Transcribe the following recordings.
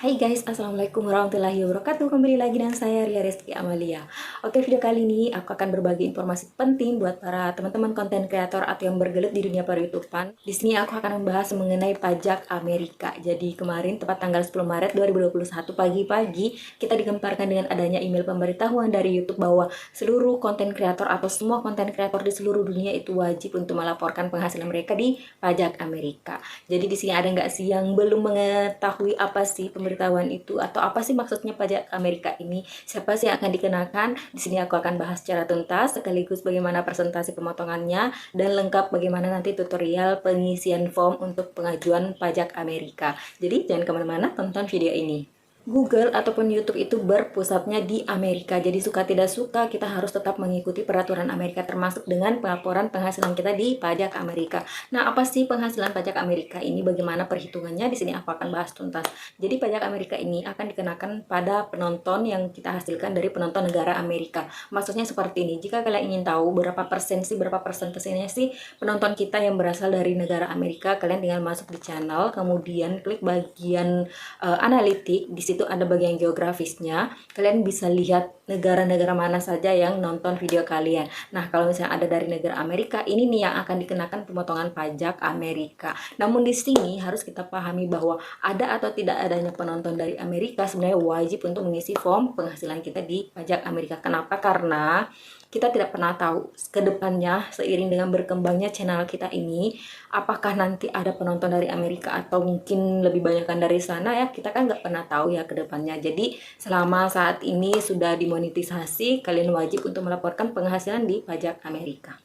Hai guys, assalamualaikum warahmatullahi wabarakatuh. Kembali lagi dengan saya Ria Reski Amalia. Oke, video kali ini aku akan berbagi informasi penting buat para teman-teman konten kreator atau yang bergelut di dunia per YouTubean. Di sini aku akan membahas mengenai pajak Amerika. Jadi kemarin tepat tanggal 10 Maret 2021 pagi-pagi kita digemparkan dengan adanya email pemberitahuan dari YouTube bahwa seluruh konten kreator atau semua konten kreator di seluruh dunia itu wajib untuk melaporkan penghasilan mereka di pajak Amerika. Jadi di sini ada nggak sih yang belum mengetahui apa sih pemberitahuan itu atau apa sih maksudnya pajak Amerika ini? Siapa sih yang akan dikenakan? Di sini aku akan bahas secara tuntas sekaligus bagaimana presentasi pemotongannya dan lengkap bagaimana nanti tutorial pengisian form untuk pengajuan pajak Amerika. Jadi jangan kemana-mana, tonton video ini. Google ataupun YouTube itu berpusatnya di Amerika. Jadi suka tidak suka kita harus tetap mengikuti peraturan Amerika termasuk dengan pelaporan penghasilan kita di pajak Amerika. Nah, apa sih penghasilan pajak Amerika ini? Bagaimana perhitungannya? Di sini aku akan bahas tuntas. Jadi pajak Amerika ini akan dikenakan pada penonton yang kita hasilkan dari penonton negara Amerika. Maksudnya seperti ini. Jika kalian ingin tahu berapa persentasenya sih penonton kita yang berasal dari negara Amerika, kalian tinggal masuk di channel, kemudian klik bagian analitik. Di situ ada bagian geografisnya, kalian bisa lihat negara-negara mana saja yang nonton video kalian. Nah, kalau misalnya ada dari negara Amerika, ini nih yang akan dikenakan pemotongan pajak Amerika. Namun di sini harus kita pahami bahwa ada atau tidak adanya penonton dari Amerika sebenarnya wajib untuk mengisi form penghasilan kita di pajak Amerika. Kenapa? Karena kita tidak pernah tahu ke depannya seiring dengan berkembangnya channel kita ini, apakah nanti ada penonton dari Amerika atau mungkin lebih banyakkan dari sana ya, kita kan nggak pernah tahu ya ke depannya. Jadi selama saat ini sudah dimonetisasi, kalian wajib untuk melaporkan penghasilan di pajak Amerika.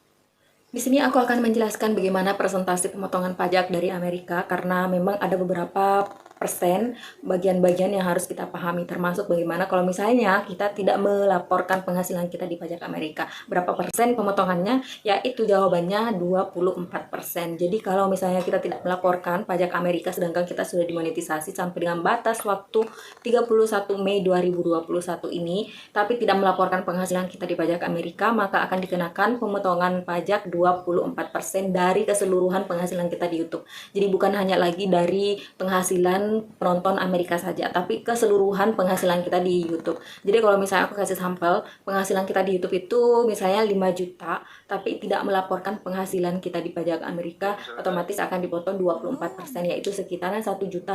Di sini aku akan menjelaskan bagaimana presentasi pemotongan pajak dari Amerika karena memang ada beberapa persen bagian-bagian yang harus kita pahami, termasuk bagaimana kalau misalnya kita tidak melaporkan penghasilan kita di pajak Amerika. Berapa persen pemotongannya? Yaitu jawabannya 24%. Jadi kalau misalnya kita tidak melaporkan pajak Amerika sedangkan kita sudah dimonetisasi sampai dengan batas waktu 31 Mei 2021 ini, tapi tidak melaporkan penghasilan kita di pajak Amerika, maka akan dikenakan pemotongan pajak 24% dari keseluruhan penghasilan kita di YouTube. Jadi bukan hanya lagi dari penghasilan penonton Amerika saja, tapi keseluruhan penghasilan kita di YouTube. Jadi kalau misalnya aku kasih sampel, penghasilan kita di YouTube itu misalnya 5 juta, tapi tidak melaporkan penghasilan kita di pajak Amerika, otomatis akan dipotong 24%, yaitu sekitaran 1.200.000.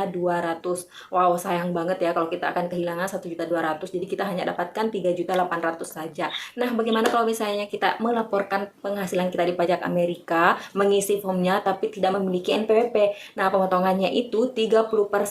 Wow, sayang banget ya kalau kita akan kehilangan 1.200.000, jadi kita hanya dapatkan 3.800.000 saja. Nah, bagaimana kalau misalnya kita melaporkan penghasilan kita di pajak Amerika, mengisi formnya tapi tidak memiliki NPWP? Nah, pemotongannya itu 30%.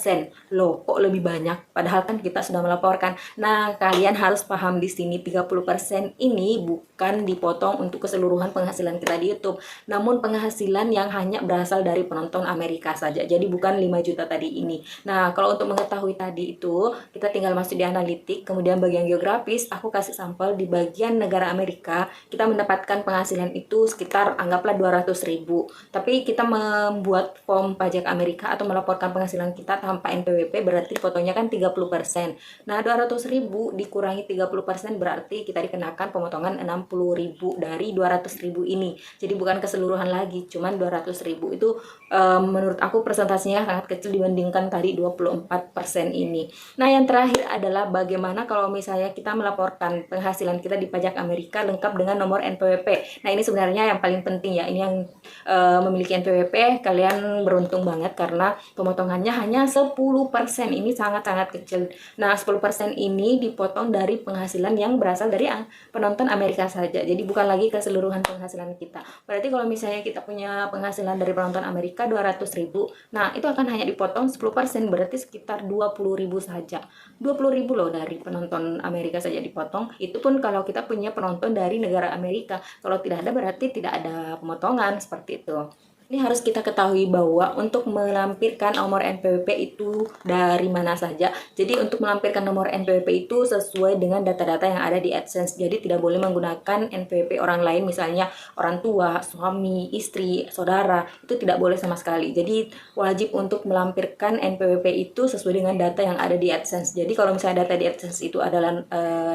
Loh, kok lebih banyak? Padahal kan kita sudah melaporkan. Nah, kalian harus paham di sini 30% ini bukan dipotong untuk keseluruhan penghasilan kita di YouTube, namun penghasilan yang hanya berasal dari penonton Amerika saja. Jadi bukan 5 juta tadi ini. Nah, kalau untuk mengetahui tadi itu, kita tinggal masuk di analitik, kemudian bagian geografis, aku kasih sampel di bagian negara Amerika, kita mendapatkan penghasilan itu sekitar anggaplah 200.000. Tapi kita membuat form pajak Amerika atau melaporkan penghasilan kita tanpa NPWP, berarti fotonya kan 30%. Nah, 200.000 dikurangi 30% berarti kita dikenakan pemotongan 60.000 dari 200.000 ini. Jadi bukan keseluruhan lagi, cuman 200.000 itu menurut aku presentasinya sangat kecil dibandingkan tadi 24% ini. Nah, yang terakhir adalah bagaimana kalau misalnya kita melaporkan penghasilan kita di pajak Amerika lengkap dengan nomor NPWP. Nah, ini sebenarnya yang paling penting ya. Ini yang memiliki NPWP, kalian beruntung banget karena pemotongannya hanya 10%. Ini sangat-sangat kecil. Nah, 10% ini dipotong dari penghasilan yang berasal dari penonton Amerika saja. Jadi bukan lagi keseluruhan penghasilan kita. Berarti kalau misalnya kita punya penghasilan dari penonton Amerika 200.000, nah itu akan hanya dipotong 10%, berarti sekitar 20.000 saja. 20.000 loh dari penonton Amerika saja dipotong. Itu pun kalau kita punya penonton dari negara Amerika. Kalau tidak ada berarti tidak ada pemotongan, seperti itu. Ini harus kita ketahui bahwa untuk melampirkan nomor NPWP itu dari mana saja. Jadi untuk melampirkan nomor NPWP itu sesuai dengan data-data yang ada di AdSense. Jadi tidak boleh menggunakan NPWP orang lain, misalnya orang tua, suami, istri, saudara. Itu tidak boleh sama sekali. Jadi wajib untuk melampirkan NPWP itu sesuai dengan data yang ada di AdSense. Jadi kalau misalnya data di AdSense itu adalah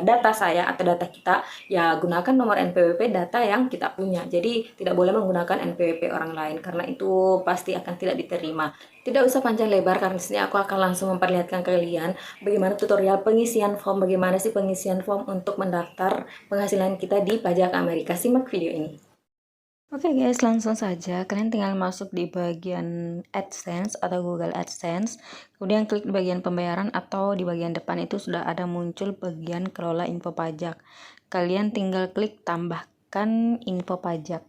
data saya atau data kita, ya gunakan nomor NPWP data yang kita punya. Jadi tidak boleh menggunakan NPWP orang lain. karena itu pasti akan tidak diterima. Tidak usah panjang lebar karena di sini aku akan langsung memperlihatkan kalian bagaimana tutorial pengisian form, bagaimana sih pengisian form untuk mendaftar penghasilan kita di pajak Amerika. Simak video ini. Oke guys, langsung saja kalian tinggal masuk di bagian AdSense atau Google AdSense, kemudian klik di bagian pembayaran atau di bagian depan itu sudah ada muncul bagian kelola info pajak. Kalian tinggal klik tambahkan info pajak.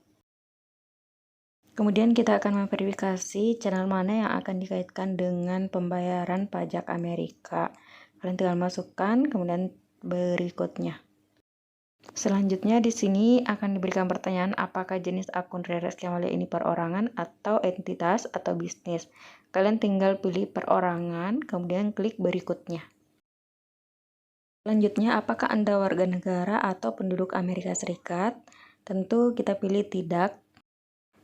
Kemudian kita akan memverifikasi channel mana yang akan dikaitkan dengan pembayaran pajak Amerika. Kalian tinggal masukkan, kemudian berikutnya. Selanjutnya di sini akan diberikan pertanyaan apakah jenis akun Reski Amalia ini perorangan atau entitas atau bisnis. Kalian tinggal pilih perorangan, kemudian klik berikutnya. Selanjutnya, apakah Anda warga negara atau penduduk Amerika Serikat? Tentu kita pilih tidak.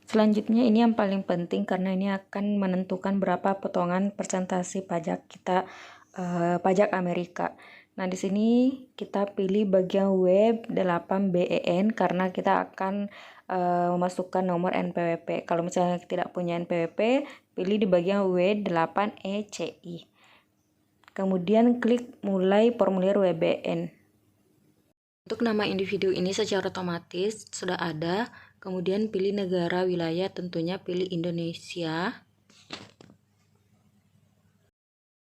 Selanjutnya ini yang paling penting karena ini akan menentukan berapa potongan persentase pajak kita, pajak Amerika. Nah, di sini kita pilih bagian W8BEN karena kita akan memasukkan nomor NPWP. Kalau misalnya tidak punya NPWP, pilih di bagian W8ECI. Kemudian klik mulai formulir WBN. Untuk nama individu ini secara otomatis sudah ada. Kemudian pilih negara wilayah, tentunya pilih Indonesia.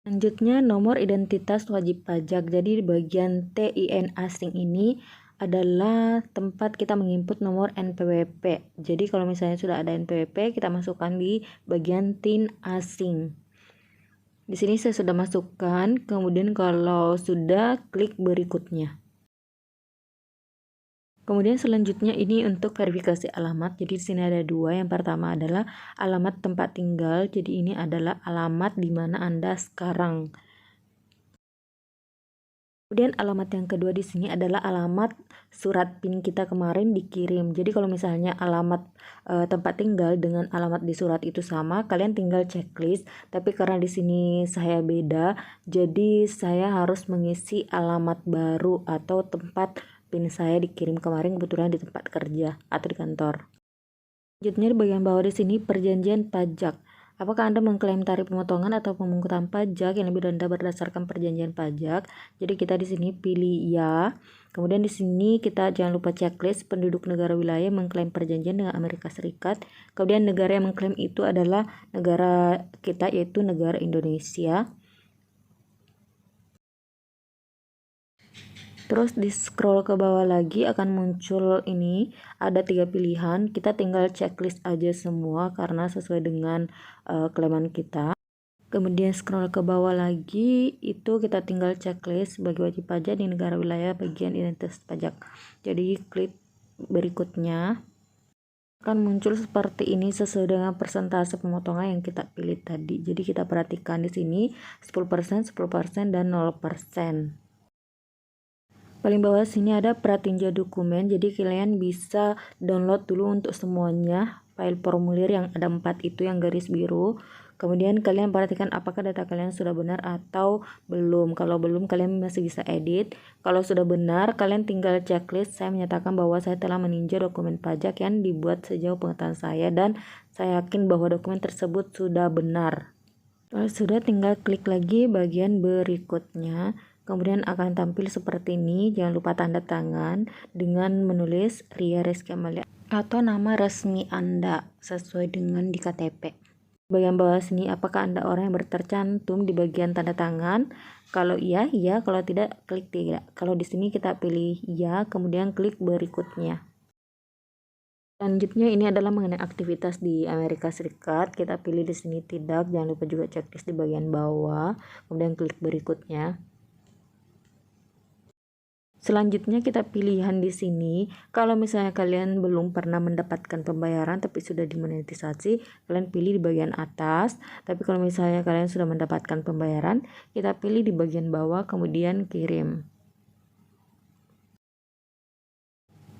Selanjutnya nomor identitas wajib pajak. Jadi di bagian TIN asing ini adalah tempat kita menginput nomor NPWP. Jadi kalau misalnya sudah ada NPWP, kita masukkan di bagian TIN asing. Di sini saya sudah masukkan, kemudian kalau sudah klik berikutnya. Kemudian selanjutnya ini untuk verifikasi alamat. Jadi di sini ada dua. Yang pertama adalah alamat tempat tinggal. Jadi ini adalah alamat di mana Anda sekarang. Kemudian alamat yang kedua di sini adalah alamat surat PIN kita kemarin dikirim. Jadi kalau misalnya alamat tempat tinggal dengan alamat di surat itu sama, kalian tinggal checklist. Tapi karena di sini saya beda, jadi saya harus mengisi alamat baru atau tempat PIN saya dikirim kemarin kebetulan di tempat kerja atau di kantor. Selanjutnya di bagian bawah di sini perjanjian pajak. Apakah Anda mengklaim tarif pemotongan atau pemungutan pajak yang lebih rendah berdasarkan perjanjian pajak? Jadi kita di sini pilih ya. Kemudian di sini kita jangan lupa checklist penduduk negara wilayah mengklaim perjanjian dengan Amerika Serikat. Kemudian negara yang mengklaim itu adalah negara kita yaitu negara Indonesia. Terus di scroll ke bawah lagi akan muncul ini ada 3 pilihan. Kita tinggal checklist aja semua karena sesuai dengan klaiman kita. Kemudian scroll ke bawah lagi itu kita tinggal checklist sebagai wajib pajak di negara wilayah bagian identitas pajak. Jadi klik berikutnya akan muncul seperti ini sesuai dengan persentase pemotongan yang kita pilih tadi. Jadi kita perhatikan di sini 10%, 10% dan 0%. Paling bawah sini ada pratinja dokumen, jadi kalian bisa download dulu untuk semuanya file formulir yang ada 4 itu yang garis biru. Kemudian kalian perhatikan apakah data kalian sudah benar atau belum. Kalau belum kalian masih bisa edit. Kalau sudah benar kalian tinggal checklist. Saya menyatakan bahwa saya telah meninjau dokumen pajak yang dibuat sejauh pengetahuan saya dan saya yakin bahwa dokumen tersebut sudah benar. Kalau sudah tinggal klik lagi bagian berikutnya. Kemudian akan tampil seperti ini. Jangan lupa tanda tangan dengan menulis Ria Reski Amalia atau nama resmi Anda sesuai dengan di KTP. Bagian bawah sini apakah Anda orang yang tercantum di bagian tanda tangan? Kalau iya, iya. Kalau tidak, klik tidak. Kalau di sini kita pilih iya, kemudian klik berikutnya. Selanjutnya ini adalah mengenai aktivitas di Amerika Serikat. Kita pilih di sini tidak. Jangan lupa juga checklist di bagian bawah. Kemudian klik berikutnya. Selanjutnya kita pilihan di sini. Kalau misalnya kalian belum pernah mendapatkan pembayaran tapi sudah dimonetisasi, kalian pilih di bagian atas. Tapi kalau misalnya kalian sudah mendapatkan pembayaran, kita pilih di bagian bawah kemudian kirim.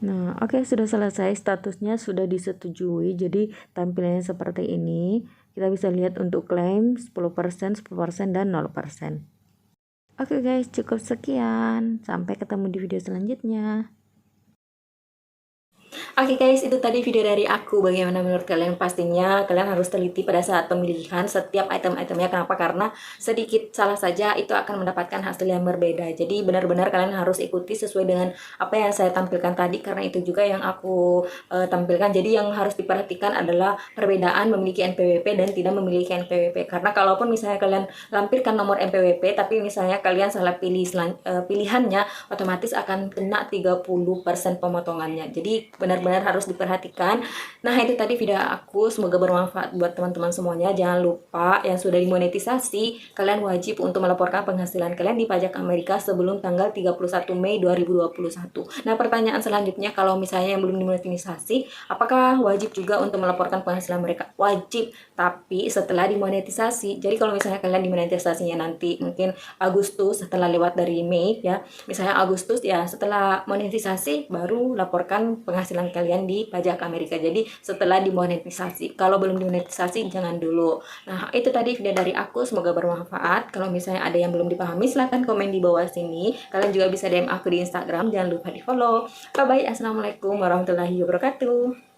Nah, oke, sudah selesai, statusnya sudah disetujui. Jadi tampilannya seperti ini. Kita bisa lihat untuk klaim 10%, 10% dan 0%. Oke guys, cukup sekian. Sampai ketemu di video selanjutnya. Oke guys, itu tadi video dari aku. Bagaimana menurut kalian? Pastinya kalian harus teliti pada saat pemilihan setiap item-itemnya. Kenapa? Karena sedikit salah saja itu akan mendapatkan hasil yang berbeda. Jadi benar-benar kalian harus ikuti sesuai dengan apa yang saya tampilkan tadi, karena itu juga yang aku tampilkan. Jadi yang harus diperhatikan adalah perbedaan memiliki NPWP dan tidak memiliki NPWP. Karena kalaupun misalnya kalian lampirkan nomor NPWP tapi misalnya kalian salah pilih pilihannya, otomatis akan kena 30% pemotongannya. Jadi benar-benar harus diperhatikan. Nah, itu tadi video aku, semoga bermanfaat buat teman-teman semuanya. Jangan lupa yang sudah dimonetisasi, kalian wajib untuk melaporkan penghasilan kalian di pajak Amerika sebelum tanggal 31 Mei 2021. Nah, pertanyaan selanjutnya, kalau misalnya yang belum dimonetisasi, apakah wajib juga untuk melaporkan penghasilan mereka? Wajib, tapi setelah dimonetisasi. Jadi kalau misalnya kalian dimonetisasinya nanti mungkin Agustus, setelah lewat dari Mei ya, misalnya Agustus ya, setelah monetisasi baru laporkan penghasilan kalian di pajak Amerika. Jadi setelah dimonetisasi. Kalau belum dimonetisasi jangan dulu. Nah, itu tadi video dari aku, semoga bermanfaat. Kalau misalnya ada yang belum dipahami, silahkan komen di bawah sini. Kalian juga bisa DM aku di Instagram, jangan lupa di follow. Bye bye, assalamualaikum warahmatullahi wabarakatuh.